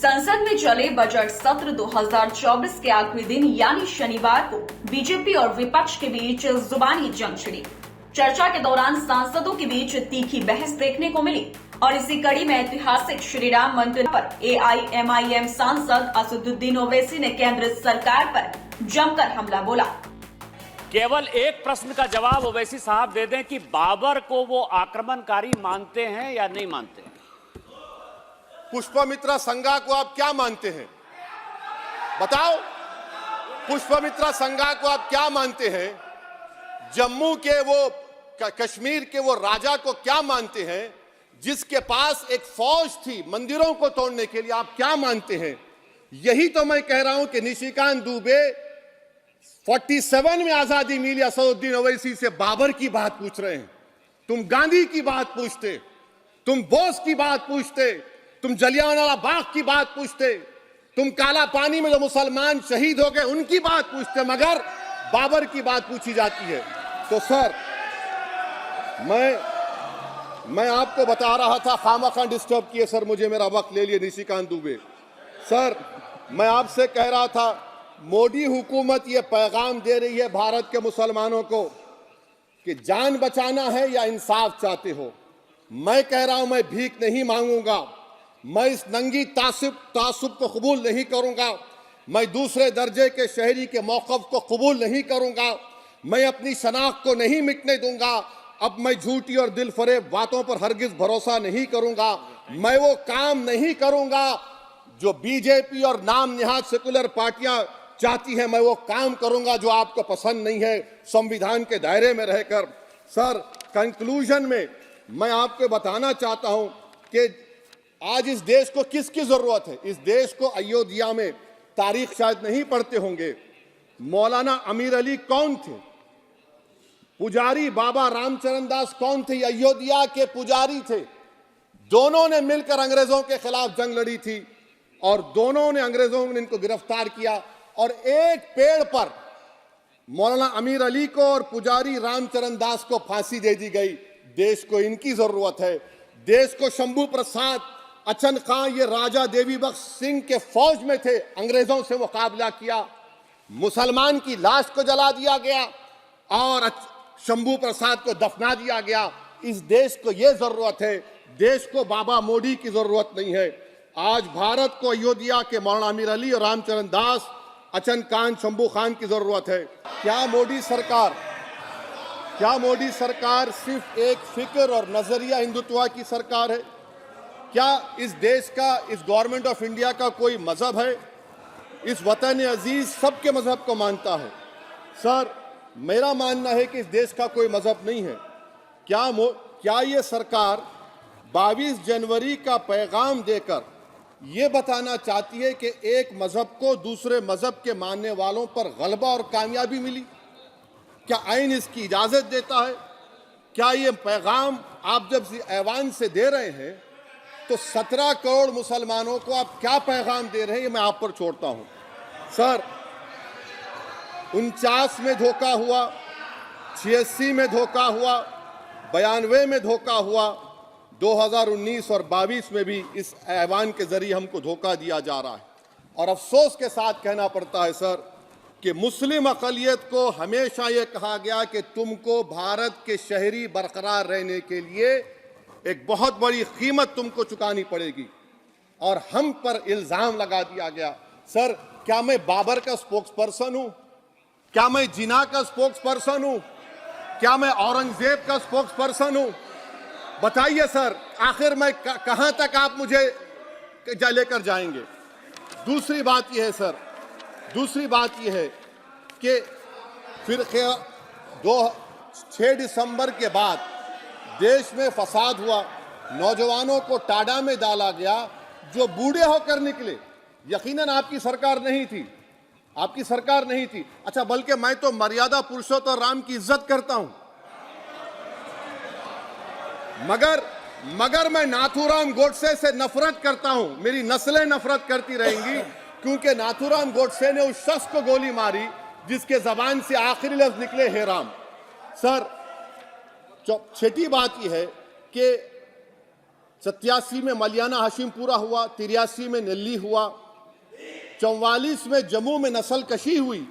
संसद में चले बजट सत्र 2024 के आखिरी दिन यानी शनिवार को बीजेपी और विपक्ष के बीच जुबानी जंग छिड़ी। चर्चा के दौरान सांसदों के बीच तीखी बहस देखने को मिली और इसी कड़ी में ऐतिहासिक श्रीराम मंदिर पर AIMIM सांसद असदुद्दीन ओवैसी ने केंद्र सरकार पर जमकर हमला बोला। केवल एक प्रश्न का जवाब ओवैसी साहब दे दें कि बाबर को वो आक्रमणकारी मानते हैं या नहीं मानते हैं? पुष्पमित्रा संघा को आप क्या मानते हैं? बताओ, पुष्पमित्रा संघा को आप क्या मानते हैं? जम्मू के वो कश्मीर के वो राजा को क्या मानते हैं जिसके पास एक फौज थी मंदिरों को तोड़ने के लिए? आप क्या मानते हैं? यही तो मैं कह रहा हूं कि निशिकांत दुबे 47 में आजादी मिली असदुद्दीन ओवैसी से बाबर की बात पूछ रहे हैं। तुम गांधी की बात पूछते, तुम बोस की बात पूछते, तुम जलियांवाला बाग की बात पूछते, तुम काला पानी में जो मुसलमान शहीद हो गए उनकी बात पूछते, मगर बाबर की बात पूछी जाती है। तो सर, मैं आपको बता रहा था, खामखा डिस्टर्ब किए सर, मुझे मेरा वक्त ले लिए निशिकांत दुबे। सर, मैं आपसे कह रहा था, मोदी हुकूमत ये पैगाम दे रही है भारत के मुसलमानों को कि जान बचाना है या इंसाफ चाहते हो। मैं कह रहा हूं, मैं भीख नहीं मांगूंगा, मैं इस नंगी तासुब को कबूल नहीं करूंगा, मैं दूसरे दर्जे के शहरी के मौक़िफ़ को कबूल नहीं करूंगा, मैं अपनी शनाख्त को नहीं मिटने दूंगा। अब मैं झूठी और दिलफरेब बातों पर हरगिज भरोसा नहीं करूंगा। मैं वो काम नहीं करूंगा जो बीजेपी और नाम निहाद सेकुलर पार्टियां चाहती हैं। मैं वो काम करूंगा जो आपको पसंद नहीं है, संविधान के दायरे में रहकर। सर, कंक्लूजन में मैं आपको बताना चाहता हूं कि आज इस देश को किसकी जरूरत है? इस देश को अयोध्या में, तारीख शायद नहीं पढ़ते होंगे, मौलाना अमीर अली कौन थे? पुजारी बाबा रामचरण दास कौन थे? अयोध्या के पुजारी थे। दोनों ने मिलकर अंग्रेजों के खिलाफ जंग लड़ी थी और दोनों ने, अंग्रेजों ने इनको गिरफ्तार किया और एक पेड़ पर मौलाना अमीर अली को और पुजारी रामचरण दास को फांसी दे दी गई। देश को इनकी जरूरत है। देश को शंभू प्रसाद, अचन खां, ये राजा देवी बख्श सिंह के फौज में थे, अंग्रेजों से मुकाबला किया, मुसलमान की लाश को जला दिया गया और शंभू प्रसाद को दफना दिया गया। इस देश को ये जरूरत है, देश को बाबा मोदी की जरूरत नहीं है। आज भारत को अयोध्या के मौलाना अमीर अली और रामचरण दास, अचन खान, शंभू खान की जरूरत है। क्या मोदी सरकार सिर्फ एक फिक्र और नजरिया हिंदुत्व की सरकार है? क्या इस देश का, इस गवर्नमेंट ऑफ इंडिया का कोई मजहब है? इस वतन अजीज सबके मजहब को मानता है। सर, मेरा मानना है कि इस देश का कोई मजहब नहीं है। क्या ये सरकार 22 जनवरी का पैगाम देकर ये बताना चाहती है कि एक मजहब को दूसरे मजहब के मानने वालों पर गलबा और कामयाबी मिली? क्या आइन इसकी इजाजत देता है? क्या ये पैगाम आप जब ऐवान से दे रहे हैं तो 17 करोड़ मुसलमानों को आप क्या पैगाम दे रहे हैं, ये मैं आप पर छोड़ता हूं। सर, 49 में धोखा हुआ, 86 में धोखा हुआ, 92 में धोखा हुआ, 2019 और 22 में भी इस ऐवान के जरिए हमको धोखा दिया जा रहा है। और अफसोस के साथ कहना पड़ता है सर कि मुस्लिम अक़लियत को हमेशा ये कहा गया कि तुमको भारत के शहरी बरकरार रहने के लिए एक बहुत बड़ी कीमत तुमको चुकानी पड़ेगी और हम पर इल्ज़ाम लगा दिया गया। सर, क्या मैं बाबर का स्पोक्स पर्सन हूँ? क्या मैं जिना का स्पोक्स पर्सन हूँ? क्या मैं औरंगजेब का स्पोक्स पर्सन हूँ? बताइए सर, आखिर मैं कहां तक आप मुझे लेकर जाएंगे? दूसरी बात यह है सर, दूसरी बात यह है कि फिर 6 दिसंबर के बाद देश में फसाद हुआ, नौजवानों को टाडा में डाला गया जो बूढ़े होकर निकले। यकीनन आपकी सरकार नहीं थी, आपकी सरकार नहीं थी। अच्छा, बल्कि मैं तो मर्यादा पुरुषोत्तम राम की इज्जत करता हूं, मगर मैं नाथूराम गोडसे से नफरत करता हूं। मेरी नस्लें नफरत करती रहेंगी क्योंकि नाथूराम गोडसे ने उस शख्स को गोली मारी जिसके जबान से आखिरी लफ्ज निकले, हे राम। सर, छठी बात यह है कि 87 में मलियाना हशीमपुरा हुआ, 83 में नेल्ली हुआ, 44 में जम्मू में नस्ल कशी हुई,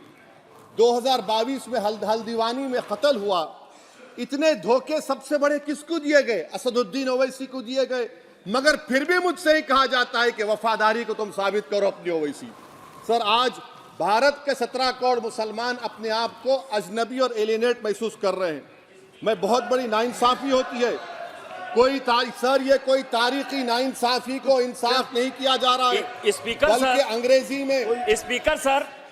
2022 में हल्दीवानी में कत्ल हुआ। इतने धोखे सबसे बड़े किसको दिए गए? असदुद्दीन ओवैसी को दिए गए। मगर फिर भी मुझसे ही कहा जाता है कि वफादारी को तुम साबित करो अपनी ओवैसी। सर, आज भारत के 17 करोड़ मुसलमान अपने आप को अजनबी और एलिनेट महसूस कर रहे हैं। मैं बहुत बड़ी नाइंसाफी होती है। सर, ये कोई तारीखी नाइंसाफी को इंसाफ नहीं किया जा रहा है। स्पीकर बल्कि सर, अंग्रेजी में स्पीकर सर